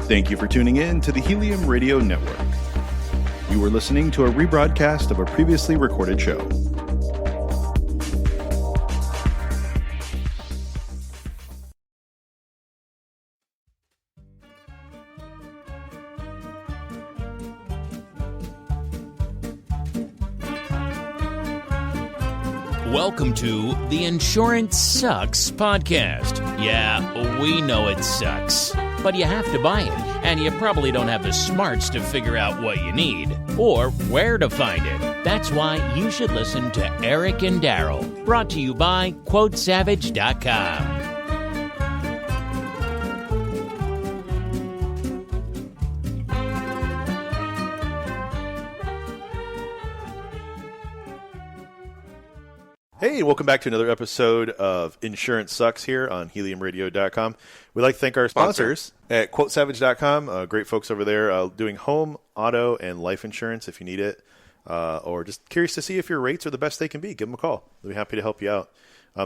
Thank you for tuning in to the Helium Radio Network. You are listening to a rebroadcast of a previously recorded show. Welcome to the Insurance Sucks podcast. Yeah, we know it sucks, but you have to buy it, and you probably don't have the smarts to figure out what you need or where to find it. That's why you should listen to Eric and Daryl, brought to you by QuoteSavage.com. Hey, welcome back to another episode of Insurance Sucks here on heliumradio.com. We'd like to thank our sponsors at QuoteSavage.com. Great folks over there doing home, auto, and life insurance if you need it. Or just curious to see if your rates are the best they can be. Give them a call. They'll be happy to help you out.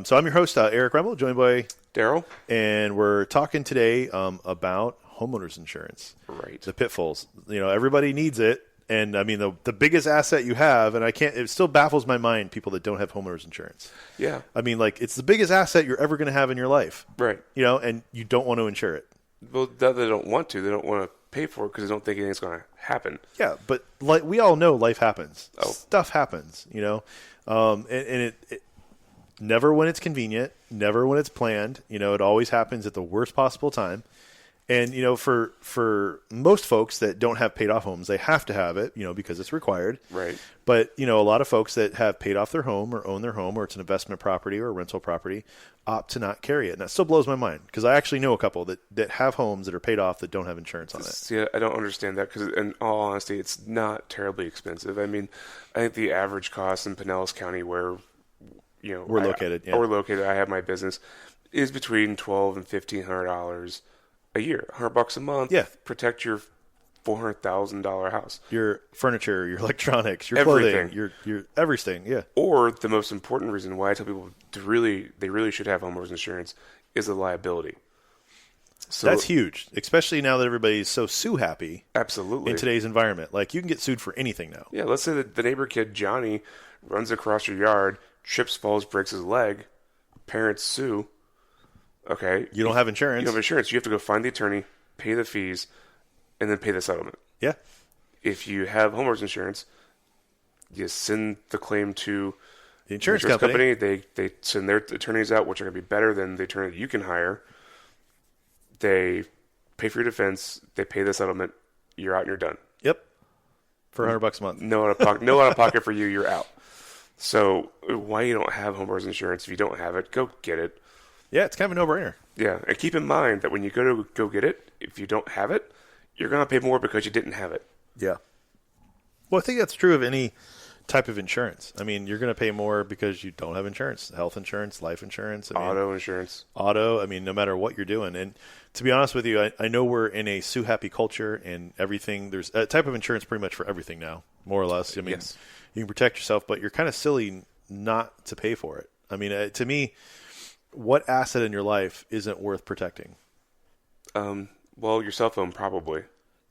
So I'm your host, Eric Remmel, joined by Daryl. And we're talking today about homeowners insurance. Right. The pitfalls. You know, everybody needs it. And I mean, the biggest asset you have, and it still baffles my mind, people that don't have homeowners insurance. Yeah. I mean, like, it's the biggest asset you're ever going to have in your life. Right. You know, and you don't want to insure it. Well, they don't want to. They don't want to pay for it because they don't think anything's going to happen. Yeah, but like we all know, life happens. Oh. Stuff happens, you know. And it never when it's convenient, never when it's planned. You know, it always happens at the worst possible time. And, you know, for most folks that don't have paid off homes, they have to have it, you know, because it's required. Right. But, you know, a lot of folks that have paid off their home or own their home or it's an investment property or a rental property opt to not carry it. And that still blows my mind because I actually know a couple that have homes that are paid off that don't have insurance on it. See, I don't understand that because, in all honesty, it's not terribly expensive. I mean, I think the average cost in Pinellas County where, you know, We're located, I have my business, is between $1,200 and $1,500 a year. $100 a month. Yeah. Protect your $400,000 house. Your furniture, your electronics, your Everything. clothing, your everything. Yeah. Or the most important reason why I tell people they really should have homeowners insurance is the liability. So that's huge, especially now that everybody's so sue happy. Absolutely. In today's environment. Like, you can get sued for anything now. Yeah, let's say that the neighbor kid, Johnny, runs across your yard, trips, falls, breaks his leg, parents sue. Okay. You don't have insurance. You don't have insurance. You have to go find the attorney, pay the fees, and then pay the settlement. Yeah. If you have homeowners insurance, you send the claim to the insurance company. They send their attorneys out, which are going to be better than the attorney you can hire. They pay for your defense. They pay the settlement. You're out and you're done. Yep. For $100 a month. No out of pocket for you. You're out. So why you don't have homeowners insurance? If you don't have it, go get it. Yeah, it's kind of a no-brainer. Yeah, and keep in mind that when you go get it, if you don't have it, you're going to pay more because you didn't have it. Yeah. Well, I think that's true of any type of insurance. I mean, you're going to pay more because you don't have insurance, health insurance, life insurance. Auto insurance. Auto, I mean, no matter what you're doing. And to be honest with you, I know we're in a sue-happy culture and everything. There's a type of insurance pretty much for everything now, more or less. I mean, yes. You can protect yourself, but you're kind of silly not to pay for it. I mean, to me, what asset in your life isn't worth protecting? Well, your cell phone probably.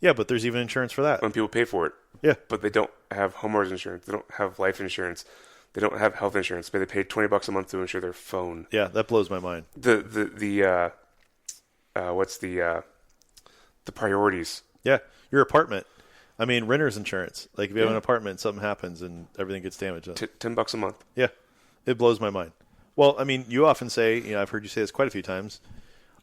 Yeah, but there's even insurance for that. When people pay for it. Yeah. But they don't have homeowners insurance. They don't have life insurance. They don't have health insurance. But they pay $20 a month to insure their phone. Yeah, that blows my mind. The priorities. Yeah, your apartment. I mean, renter's insurance. Like, if you have an apartment, something happens and everything gets damaged. $10 a month. Yeah, it blows my mind. Well, I mean, you often say, you know, I've heard you say this quite a few times,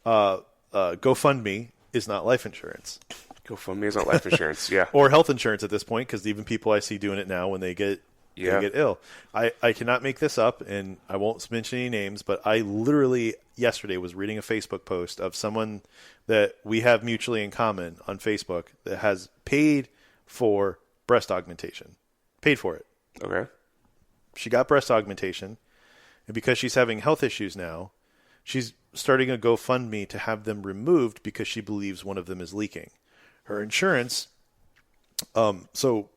GoFundMe is not life insurance. GoFundMe is not life insurance, yeah. Or health insurance at this point, because even people I see doing it now when they get ill. I cannot make this up, and I won't mention any names, but I literally yesterday was reading a Facebook post of someone that we have mutually in common on Facebook that has paid for breast augmentation. Paid for it. Okay. She got breast augmentation. And because she's having health issues now, she's starting a GoFundMe to have them removed because she believes one of them is leaking. Her insurance, so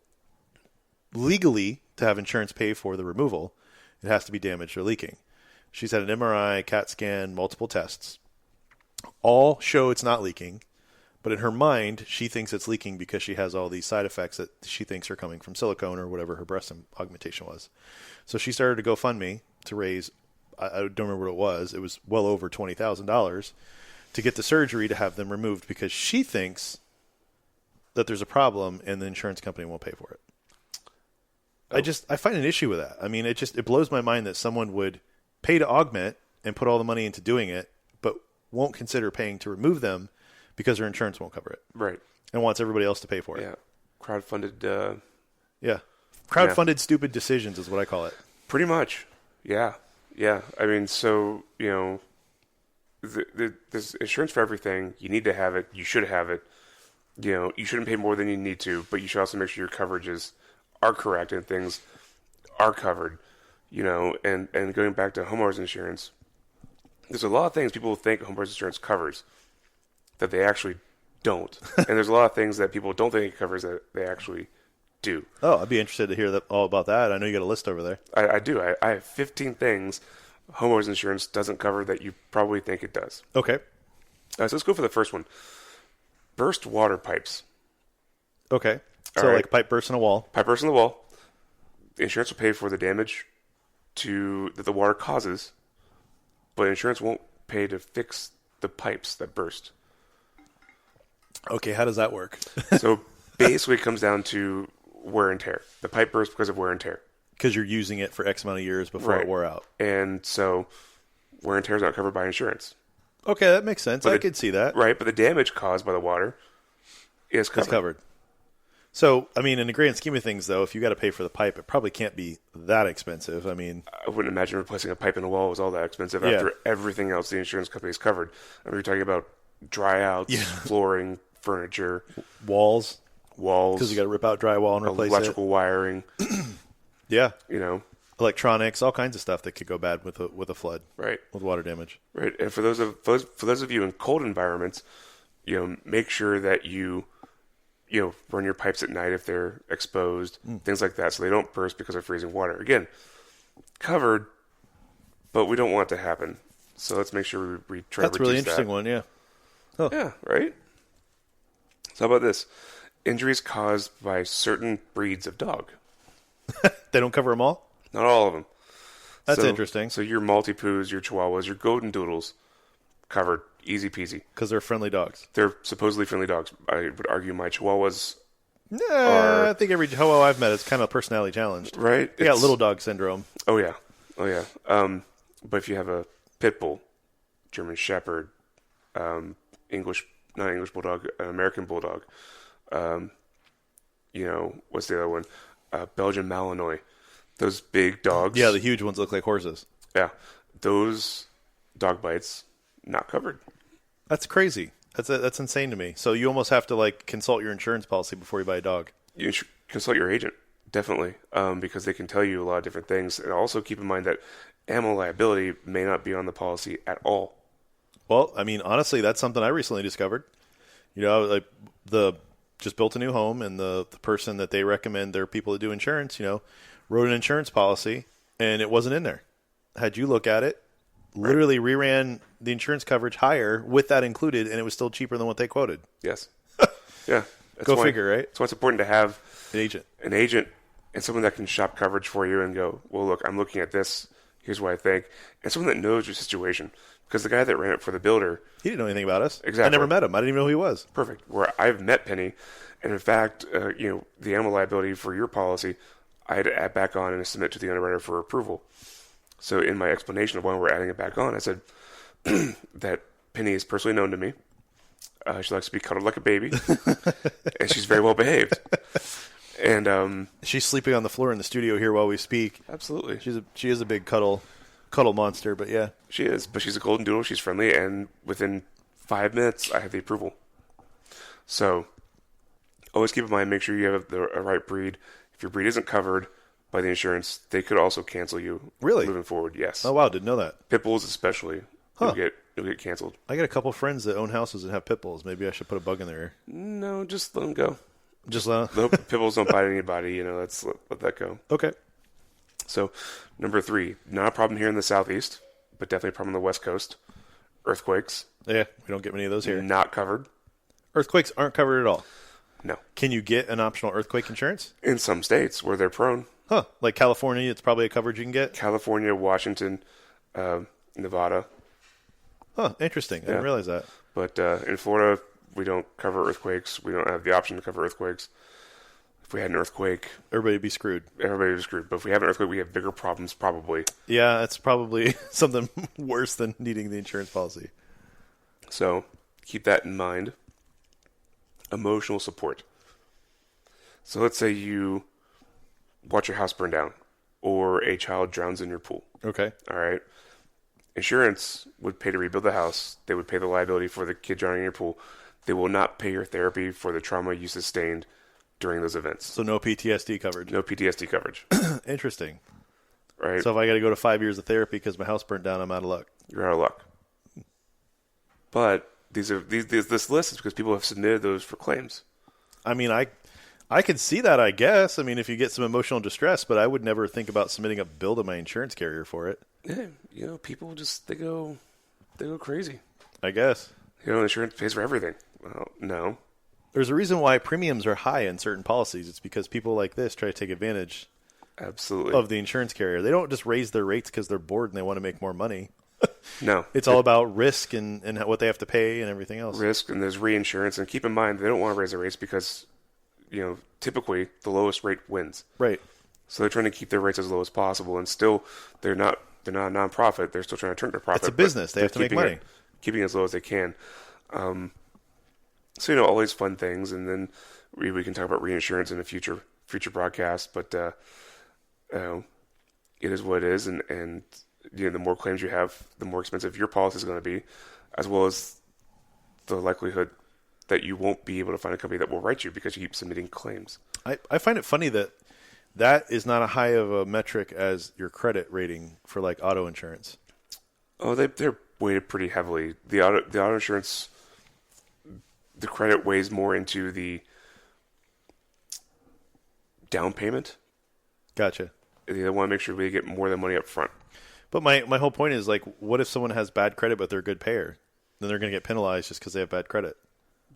legally, to have insurance pay for the removal, it has to be damaged or leaking. She's had an MRI, CAT scan, multiple tests. All show it's not leaking, But in her mind, she thinks it's leaking because she has all these side effects that she thinks are coming from silicone or whatever her breast augmentation was. So she started a GoFundMe to raise, I don't remember what it was. It was well over $20,000 to get the surgery to have them removed because she thinks that there's a problem and the insurance company won't pay for it. I find an issue with that. I mean, it blows my mind that someone would pay to augment and put all the money into doing it, but won't consider paying to remove them because their insurance won't cover it. Right. And wants everybody else to pay for it. Yeah. Crowdfunded. Crowdfunded stupid decisions is what I call it. Pretty much. Yeah. Yeah. I mean, so, there's insurance for everything. You need to have it. You should have it. You shouldn't pay more than you need to, but you should also make sure your coverages are correct and things are covered, and going back to homeowners insurance, there's a lot of things people think homeowners insurance covers that they actually don't. And there's a lot of things that people don't think it covers that they actually do. Oh, I'd be interested to hear all about that. I know you got a list over there. I do. I have 15 things homeowners insurance doesn't cover that you probably think it does. Okay. So let's go for the first one. Burst water pipes. Okay. So All right. like pipe burst in a wall. Pipe burst in the wall. The insurance will pay for the damage that the water causes, but insurance won't pay to fix the pipes that burst. Okay, how does that work? So basically it comes down to wear and tear. The pipe burst because of wear and tear. Because you're using it for X amount of years before it wore out. And so wear and tear is not covered by insurance. Okay, that makes sense. I could see that. Right, but the damage caused by the water is covered. It's covered. So, I mean, in the grand scheme of things, though, if you got to pay for the pipe, it probably can't be that expensive. I mean, I wouldn't imagine replacing a pipe in a wall was all that expensive after everything else the insurance company has covered. I mean, you're talking about dry outs, flooring, furniture, walls, walls, because you got to rip out drywall and replace electrical wiring. Yeah, electronics, all kinds of stuff that could go bad with a flood, right? With water damage, right. And for those of you in cold environments, make sure that you run your pipes at night if they're exposed, things like that, so they don't burst because of freezing water. Again, covered, but we don't want it to happen. So let's make sure we try to reduce that. That's a really interesting one, yeah. Oh. Yeah, right? So how about this? Injuries caused by certain breeds of dog. They don't cover them all? Not all of them. That's interesting. So your Maltipoos, your Chihuahuas, your Golden Doodles, covered. Easy peasy. Because they're friendly dogs. They're supposedly friendly dogs. I would argue my Chihuahuas I think every Chihuahua I've met is kind of personality challenged. Right? They got little dog syndrome. Oh, yeah. But if you have a Pit Bull, German Shepherd, not English Bulldog, an American Bulldog, what's the other one? Belgian Malinois. Those big dogs. Yeah, the huge ones look like horses. Yeah. Those dog bites, not covered. That's crazy. That's insane to me. So you almost have to consult your insurance policy before you buy a dog. You should consult your agent, definitely, because they can tell you a lot of different things. And also keep in mind that animal liability may not be on the policy at all. Well, I mean, honestly, that's something I recently discovered. Just built a new home, and the person that they recommend their people that do insurance, wrote an insurance policy, and it wasn't in there. Had you look at it, literally reran the insurance coverage higher with that included, and it was still cheaper than what they quoted. Yes. Yeah. Go figure, right? That's why it's important to have an agent and someone that can shop coverage for you and go, well, look, I'm looking at this. Here's what I think. And someone that knows your situation. Because the guy that ran it for the builder, he didn't know anything about us. Exactly. I never met him. I didn't even know who he was. Perfect. Where I've met Penny, and in fact, the animal liability for your policy, I had to add back on and submit to the underwriter for approval. So in my explanation of why we're adding it back on, I said that Penny is personally known to me. She likes to be cuddled like a baby, and she's very well behaved. And she's sleeping on the floor in the studio here while we speak. Absolutely, she is a big cuddle monster. But yeah, she is. But she's a golden doodle. She's friendly, and within 5 minutes, I have the approval. So always keep in mind, make sure you have the right breed. If your breed isn't covered by the insurance, they could also cancel you. Really? Moving forward, yes. Oh wow, didn't know that. Pit bulls especially. You'll get canceled. I got a couple friends that own houses that have pit bulls. Maybe I should put a bug in their ear. No, just let them go. Just let them. Pit bulls don't bite anybody. Let's let that go. Okay. So, number 3, not a problem here in the southeast, but definitely a problem on the west coast. Earthquakes. Yeah, we don't get many of those here. Not covered. Earthquakes aren't covered at all. No. Can you get an optional earthquake insurance? In some states where they're prone. Huh. Like California, it's probably a coverage you can get? California, Washington, Nevada. Huh. Interesting. I didn't realize that. But in Florida, we don't cover earthquakes. We don't have the option to cover earthquakes. If we had an earthquake, Everybody would be screwed. everybody would be screwed. But if we have an earthquake, we have bigger problems, probably. Yeah, that's probably something worse than needing the insurance policy. So keep that in mind. Emotional support. So let's say you watch your house burn down or a child drowns in your pool. Okay. All right. Insurance would pay to rebuild the house. They would pay the liability for the kid drowning in your pool. They will not pay your therapy for the trauma you sustained during those events. So no PTSD coverage. No PTSD coverage. Interesting. Right? So if I got to go to 5 years of therapy because my house burnt down, I'm out of luck. You're out of luck. But this list is because people have submitted those for claims. I mean, I can see that, I guess. I mean, if you get some emotional distress, but I would never think about submitting a bill to my insurance carrier for it. Yeah, people just they go crazy. I guess. Insurance pays for everything. Well, no. There's a reason why premiums are high in certain policies. It's because people like this try to take advantage Absolutely. of the insurance carrier. They don't just raise their rates because they're bored and they want to make more money. No. It's all about risk and what they have to pay and everything else. Risk, and there's reinsurance. And keep in mind, they don't want to raise their rates because, typically the lowest rate wins. Right. So they're trying to keep their rates as low as possible. And still, they're not a nonprofit. They're still trying to turn their profit. It's a business. They have to make money. Keeping it as low as they can. So, all these fun things. And then we can talk about reinsurance in a future broadcast. But it is what it is. And the more claims you have, the more expensive your policy is going to be, as well as the likelihood that you won't be able to find a company that will write you because you keep submitting claims. I find it funny that is not a high of a metric as your credit rating for like auto insurance. Oh, they're weighted pretty heavily. The auto insurance, the credit weighs more into the down payment. Gotcha. They want to make sure we get more than money up front. But my whole point is, like, what if someone has bad credit but they're a good payer? Then they're going to get penalized just because they have bad credit.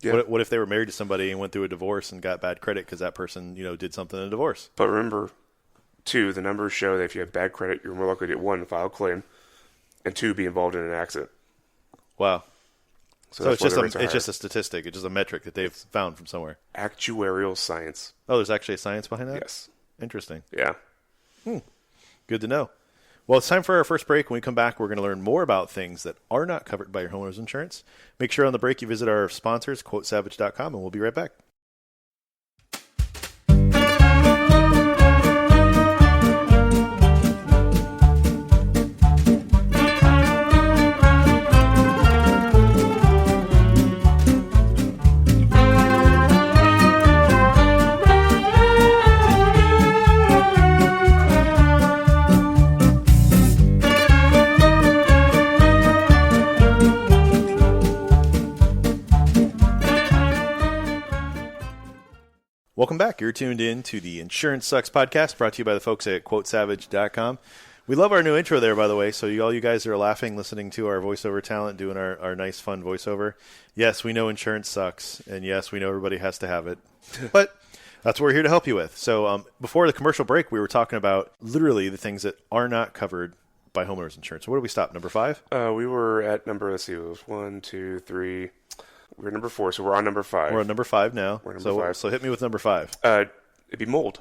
Yeah. What if they were married to somebody and went through a divorce and got bad credit because that person, did something in a divorce? But remember, 2, the numbers show that if you have bad credit, you're more likely to, 1, file a claim, and 2, be involved in an accident. Wow. So it's just a statistic. It's just a metric that they've found from somewhere. Actuarial science. Oh, there's actually a science behind that? Yes. Interesting. Yeah. Good to know. Well, it's time for our first break. When we come back, we're going to learn more about things that are not covered by your homeowner's insurance. Make sure on the break you visit our sponsors, QuoteSavage.com, and we'll be right back. Welcome back. You're tuned in to the Insurance Sucks podcast, brought to you by the folks at QuoteSavage.com. We love our new intro there, by the way, so all you guys are laughing listening to our voiceover talent doing our nice, fun voiceover. Yes, we know insurance sucks, and yes, we know everybody has to have it, but that's what we're here to help you with. So before the commercial break, we were talking about literally the things that are not covered by homeowners insurance. So where did we stop? Number 5? We were at number, let's see, it was 1, 2, 3... We're number 4, so we're on number 5. We're on number 5 now. We're number 5. So hit me with number 5. It'd be mold.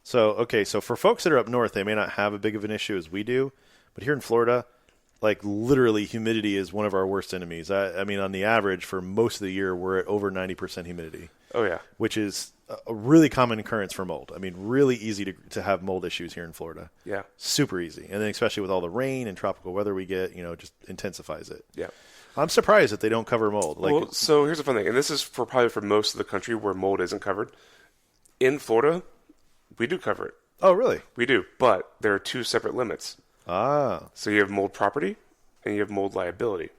So for folks that are up north, they may not have a big of an issue as we do, but here in Florida, like literally humidity is one of our worst enemies. I mean, on the average for most of the year, we're at over 90% humidity. Oh, yeah. Which is a really common occurrence for mold. I mean, really easy to have mold issues here in Florida. Yeah. Super easy. And then especially with all the rain and tropical weather we get, just intensifies it. Yeah. I'm surprised that they don't cover mold. Well, so here's the fun thing, and this is probably for most of the country where mold isn't covered. In Florida, we do cover it. Oh, really? We do, but there are 2 separate limits. Ah. So you have mold property, and you have mold liability.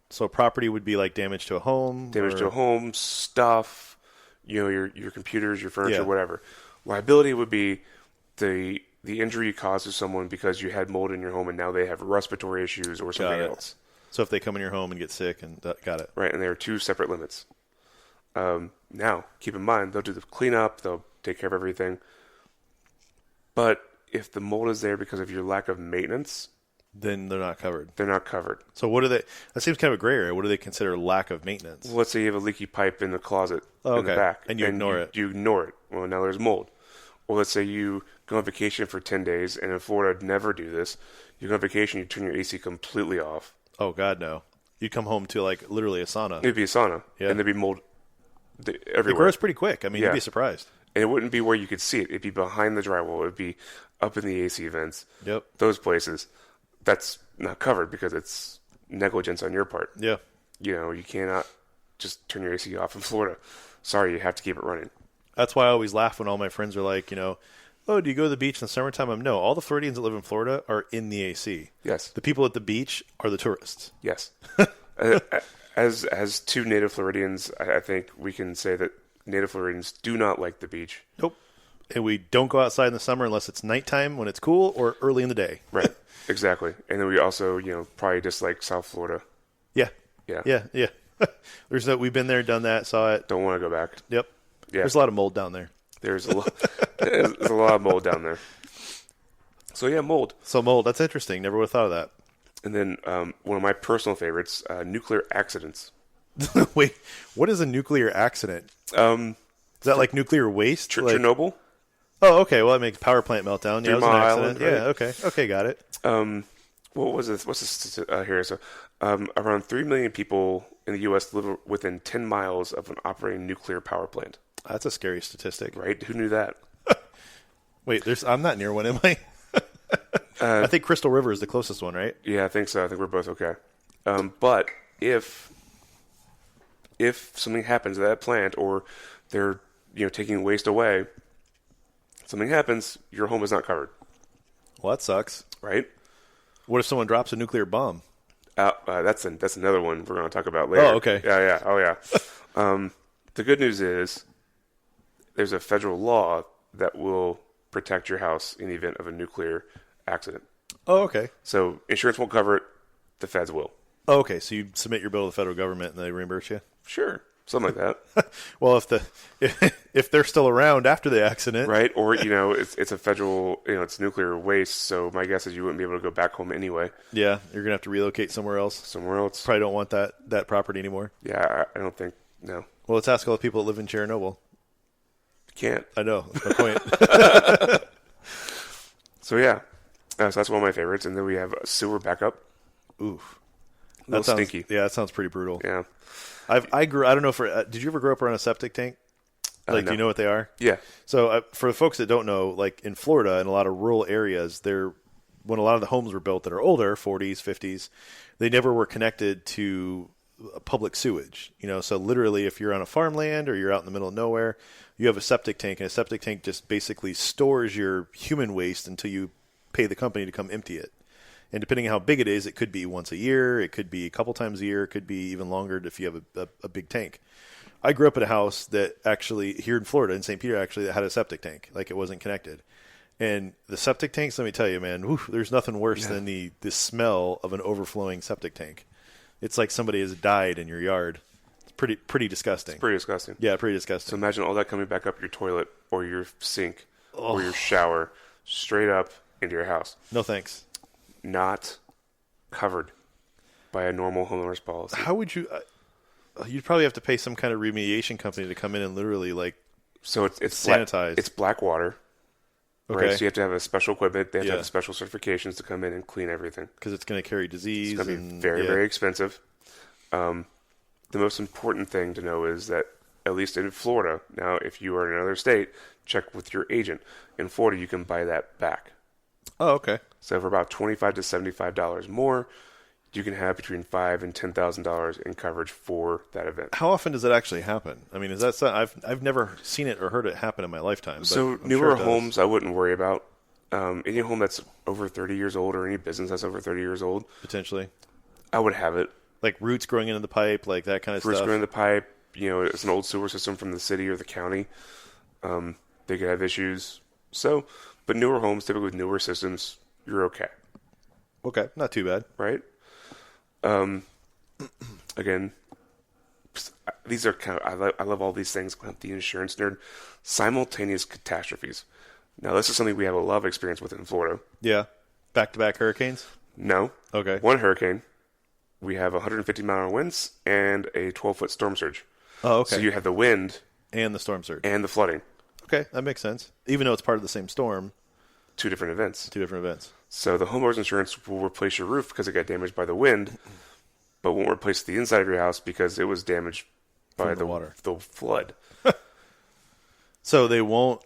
So property would be like damage to a home? Damage to a home, stuff, your computers, your furniture, whatever. Liability would be the injury you caused to someone because you had mold in your home and now they have respiratory issues or something else. So if they come in your home and get sick, got it. Right, and there are 2 separate limits. Now, keep in mind, they'll do the cleanup, they'll take care of everything. But if the mold is there because of your lack of maintenance, then they're not covered. they're not covered. So what do they? That seems kind of a gray area. What do they consider lack of maintenance? Let's say you have a leaky pipe in the closet in the okay. back. And you ignore it. You ignore it. Well, now there's mold. Or let's say you go on vacation for 10 days, and in Florida, never do this. You go on vacation, you turn your AC completely off. Oh God, no! You'd come home to like literally a sauna. It'd be a sauna, Yeah. and there'd be mold It everywhere. grows pretty quick. I mean, Yeah. you'd be surprised. And it wouldn't be where you could see it. It'd be behind the drywall. It'd be up in the AC vents. Yep. Those places. That's not covered because it's negligence on your part. Yeah. You cannot just turn your AC off in Florida. Sorry, you have to keep it running. That's why I always laugh when all my friends are like, oh, do you go to the beach in the summertime? No. All the Floridians that live in Florida are in the AC. Yes. The people at the beach are the tourists. Yes. As two native Floridians, I think we can say that native Floridians do not like the beach. Nope. And we don't go outside in the summer unless it's nighttime when it's cool or early in the day. Right. Exactly. And then we also, probably dislike South Florida. Yeah. Yeah. Yeah. We've been there, done that, saw it. Don't want to go back. Yep. Yeah. There's a lot of mold down there. There's a lot of mold down there. So yeah, mold. So mold, that's interesting. Never would have thought of that. And then one of my personal favorites, nuclear accidents. Wait, what is a nuclear accident? Um, Is that like nuclear waste? Like- Chernobyl. Oh, okay. Well, that makes power plant meltdown. Yeah, it was an 3 Mile accident. Island, right? Yeah, okay. Okay, got it. What was this? What's this here? So, around 3 million people in the U.S. live within 10 miles of an operating nuclear power plant. That's a scary statistic. Right? Who knew that? Wait, I'm not near one, am I? I think Crystal River is the closest one, right? Yeah, I think so. I think we're both okay. But if something happens at that plant, or they're taking waste away, something happens, your home is not covered. Well, that sucks. Right? What if someone drops a nuclear bomb? That's another one we're going to talk about later. Oh, okay. Yeah. Oh, yeah. The good news is there's a federal law that will protect your house in the event of a nuclear accident. Oh, okay. So insurance won't cover it. The feds will. Oh, okay. So you submit your bill to the federal government and they reimburse you? Sure. Something like that. Well, if they're still around after the accident. Right? Or, it's a federal, it's nuclear waste. So my guess is you wouldn't be able to go back home anyway. Yeah, you're going to have to relocate somewhere else. Somewhere else. Probably don't want that property anymore. Yeah, I don't think, no. Well, let's ask all the people that live in Chernobyl. Can't. I know. That's my point. So, yeah. So that's one of my favorites. And then we have a sewer backup. Oof. A little sounds, stinky. Yeah, that sounds pretty brutal. Yeah. I don't know did you ever grow up around a septic tank? No. Do you know what they are? Yeah. So for the folks that don't know, like in Florida and a lot of rural areas, when a lot of the homes were built that are older, 40s, 50s, they never were connected to public sewage. So literally if you're on a farmland or you're out in the middle of nowhere, you have a septic tank, and a septic tank just basically stores your human waste until you pay the company to come empty it. And depending on how big it is, it could be once a year, it could be a couple times a year, it could be even longer if you have a big tank. I grew up at a house that actually, here in Florida, in St. Peter, actually, that had a septic tank. Like, it wasn't connected. And the septic tanks, let me tell you, man, there's nothing worse than the smell of an overflowing septic tank. It's like somebody has died in your yard. It's pretty disgusting. It's pretty disgusting. Yeah, pretty disgusting. So imagine all that coming back up your toilet or your sink or your shower straight up into your house. No thanks. Not covered by a normal homeowner's policy. How would you... you'd probably have to pay some kind of remediation company to come in and literally, So it's sanitized. It's black water. Okay. Right? So you have to have a special equipment. They have to Yeah. have special certifications to come in and clean everything. Because it's going to carry disease. It's going to and, be very, yeah. very expensive. The most important thing to know is that, at least in Florida, now if you are in another state, check with your agent. In Florida, you can buy that back. Oh, okay. So for about $25 to $75 more, you can have between $5,000 and $10,000 in coverage for that event. How often does it actually happen? I mean, is that something I've never seen it or heard it happen in my lifetime? But So I'm newer sure it does. homes, I wouldn't worry about. Any home that's over 30 years old or any business that's over 30 years old, potentially, I would have it. like roots growing into the pipe, like that kind of Roots stuff. going in the pipe, it's an old sewer system from the city or the county. They could have issues. So, but newer homes, typically with newer systems, you're okay, Okay, not too bad. right? Again, these are kind of, I love all these things. I'm the insurance nerd. Simultaneous catastrophes. Now, this is something we have a lot of experience with in Florida. Yeah. Back-to-back hurricanes? No. Okay. One hurricane. We have 150-mile winds and a 12-foot storm surge. Oh, okay. So you have the wind and the storm surge. and the flooding. Okay, that makes sense. Even though it's part of the same storm, Two different events. two different events. So the homeowner's insurance will replace your roof because it got damaged by the wind, but won't replace the inside of your house because it was damaged by From the water. the flood. So they won't.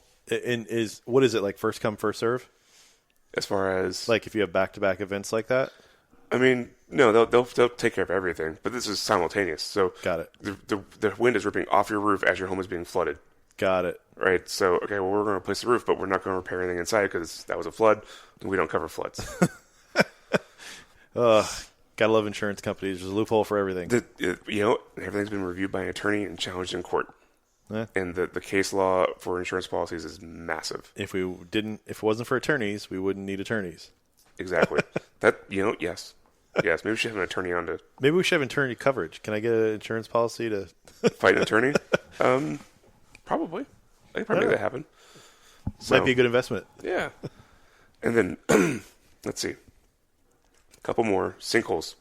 What is it, like first come first serve? As far as Like if you have back-to-back events like that? I mean, no, they'll take care of everything, but this is simultaneous. So Got it. The wind is ripping off your roof as your home is being flooded. Got it. Right. So okay, well we're going to replace the roof, but we're not going to repair anything inside because that was a flood, and we don't cover floods. Gotta love insurance companies. There's a loophole for everything. Everything's been reviewed by an attorney and challenged in court. Eh. And the case law for insurance policies is massive. If it wasn't for attorneys, we wouldn't need attorneys. Exactly. Yes. Yes, maybe we should have an attorney on to Maybe we should have attorney coverage. Can I get an insurance policy to? fight an attorney. Probably. I could probably make that happen. Might be a good investment. Yeah. And then, let's see. A couple more. Sinkholes.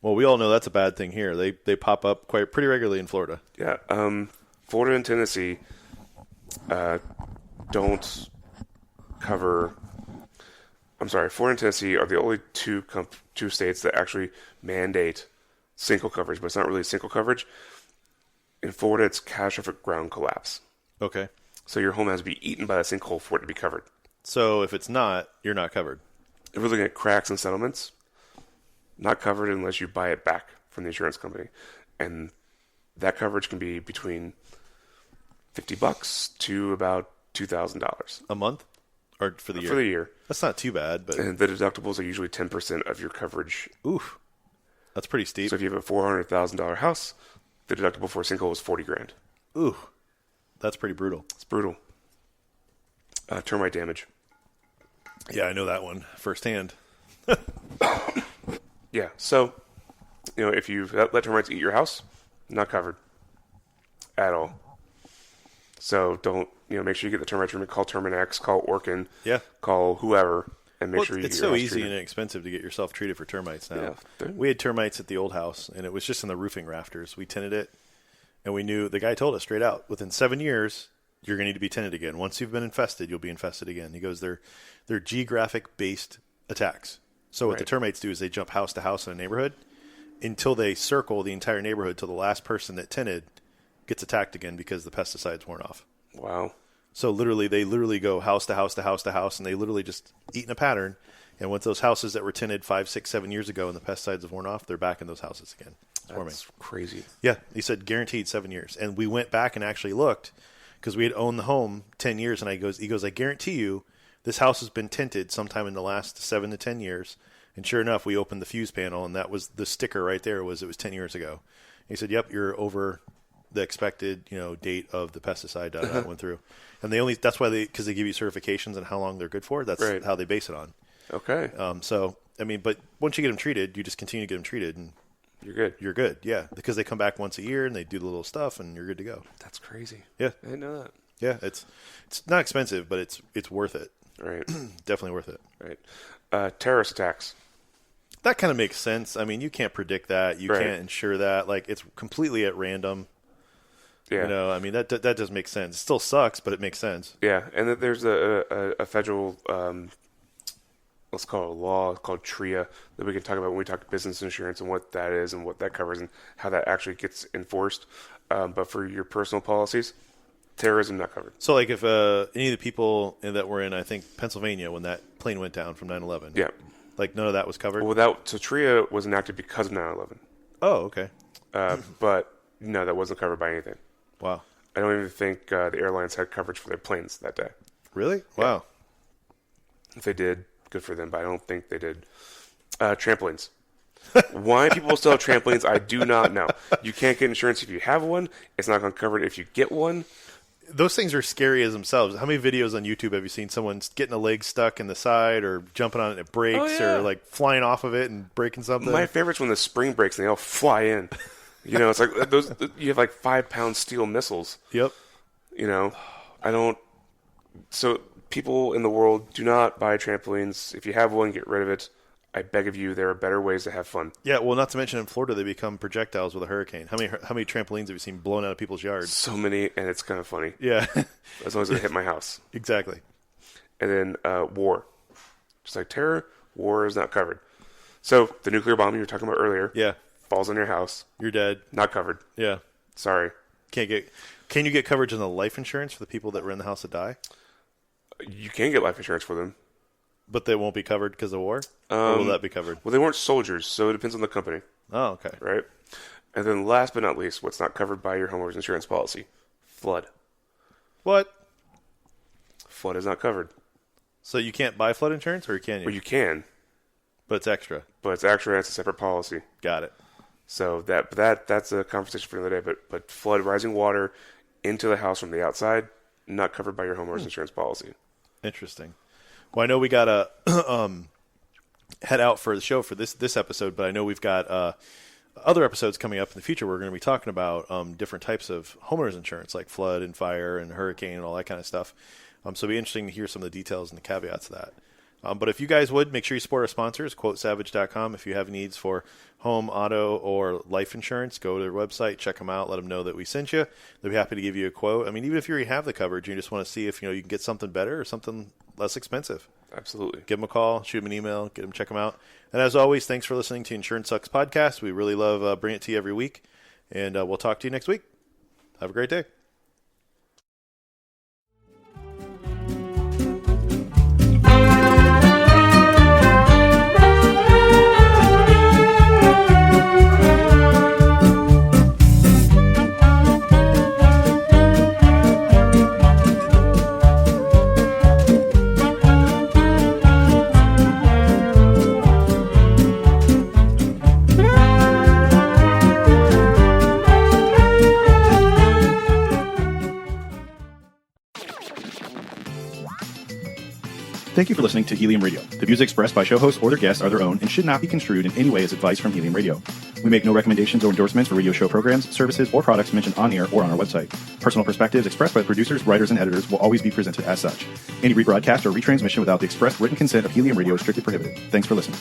Well, we all know that's a bad thing here. They pop up pretty regularly in Florida. Yeah. Florida and Tennessee don't cover. I'm sorry. Florida and Tennessee are the only two states that actually mandate sinkhole coverage, but it's not really sinkhole coverage. In Florida, it's catastrophic ground collapse. Okay. So your home has to be eaten by a sinkhole for it to be covered. So if it's not, you're not covered. If we're looking at cracks and settlements, not covered unless you buy it back from the insurance company. And that coverage can be between $50 to about $2,000 A month? Or for the year? for the year. That's not too bad, but And the deductibles are usually 10% of your coverage. oof. That's pretty steep. So if you have a $400,000 house, the deductible for a sinkhole is $40,000. Ooh. That's pretty brutal. It's brutal. Termite damage. Yeah, I know that one firsthand. Yeah. So, if you let termites eat your house, not covered at all. So don't, make sure you get the termite treatment. Call Terminex, call Orkin, Yeah. call whoever, and make Well, sure you it's get your so house easy treated. and inexpensive to get yourself treated for termites now. Yeah. We had termites at the old house, and it was just in the roofing rafters. We tinted it, and we knew the guy told us straight out, within 7 years, you're going to need to be tinted again. Once you've been infested, you'll be infested again. He goes, they're geographic-based attacks. So what the Right. termites do is they jump house to house in a neighborhood until they circle the entire neighborhood till the last person that tinted gets attacked again because the pesticides worn off. Wow. So they literally go house to house to house to house, and they literally just eat in a pattern. And once those houses that were tinted 5, 6, 7 years ago and the pesticides have worn off, they're back in those houses again. Swarming. That's crazy. Yeah, he said guaranteed 7 years. And we went back and actually looked because we had owned the home 10 years. And he goes, I guarantee you this house has been tinted sometime in the last 7 to 10 years. And sure enough, we opened the fuse panel, and that was the sticker right there. It was 10 years ago. And he said, "Yep, you're over the expected date of the pesticide that went through." And that's why because they give you certifications on how long they're good for. That's Right. how they base it on. Okay. So I mean, but once you get them treated, you just continue to get them treated, and You're good. you're good. Yeah, because they come back once a year and they do the little stuff, and you're good to go. That's crazy. Yeah, I didn't know that. yeah. It's not expensive, but it's worth it. Right. Definitely worth it. Right. Terrorist attacks. That kind of makes sense. I mean, you can't predict that. You Right. can't ensure that. Like, it's completely at random. Yeah. I mean, that does make sense. It still sucks, but it makes sense. Yeah, and then there's a federal, let's call it a law called TRIA that we can talk about when we talk business insurance and what that is and what that covers and how that actually gets enforced. But for your personal policies, terrorism not covered. So, like, if any of the people that were in, I think, Pennsylvania when that plane went down from 9/11, Yeah. like, none of that was covered? So TRIA was enacted because of 9/11. Oh, okay. But no, that wasn't covered by anything. Wow. I don't even think the airlines had coverage for their planes that day. Really? Wow. If they did, good for them, but I don't think they did. Trampolines. Why people still have trampolines, I do not know. You can't get insurance if you have one. It's not going to cover it if you get one. Those things are scary as themselves. How many videos on YouTube have you seen someone getting a leg stuck in the side or jumping on it and it breaks Oh, yeah. or, like, flying off of it and breaking something? My favorite's when the spring breaks and they all fly in. You know, it's like those. You have like 5-pound steel missiles. Yep. You know, I don't. So people in the world, do not buy trampolines. If you have one, get rid of it. I beg of you, there are better ways to have fun. Yeah, well, not to mention in Florida, they become projectiles with a hurricane. How many trampolines have you seen blown out of people's yards? So many, and it's kind of funny. Yeah. As long as it hit my house. Exactly. And then war. Just like terror, war is not covered. So the nuclear bomb you were talking about earlier Yeah. falls on your house. You're dead. Not covered. Yeah. Sorry. Can you get coverage on the life insurance for the people that were in the house that die? You can get life insurance for them. But they won't be covered because of war? Or will that be covered? Well, they weren't soldiers, so it depends on the company, Oh, okay. right? And then last but not least, what's not covered by your homeowner's insurance policy? Flood. What? Flood is not covered. So you can't buy flood insurance, or can you? Or you can, But it's extra. but it's actually it's a separate policy. Got it. So that's a conversation for another day. But flood, rising water into the house from the outside, not covered by your homeowner's insurance policy. Interesting. Well, I know we got to head out for the show for this episode, but I know we've got other episodes coming up in the future. We're going to be talking about different types of homeowners insurance, like flood and fire and hurricane and all that kind of stuff. So it'll be interesting to hear some of the details and the caveats of that. But if you guys would, make sure you support our sponsors, QuoteSavage.com. If you have needs for home, auto, or life insurance, go to their website, check them out, let them know that we sent you. They'll be happy to give you a quote. I mean, even if you already have the coverage, you just want to see if you can get something better or something less expensive. Absolutely. Give them a call, shoot them an email, check them out. And as always, thanks for listening to Insurance Sucks Podcast. We really love bringing it to you every week. And we'll talk to you next week. Have a great day. Thank you for listening to Helium Radio. The views expressed by show hosts or their guests are their own and should not be construed in any way as advice from Helium Radio. We make no recommendations or endorsements for radio show programs, services, or products mentioned on air or on our website. Personal perspectives expressed by the producers, writers, and editors will always be presented as such. Any rebroadcast or retransmission without the express written consent of Helium Radio is strictly prohibited. Thanks for listening.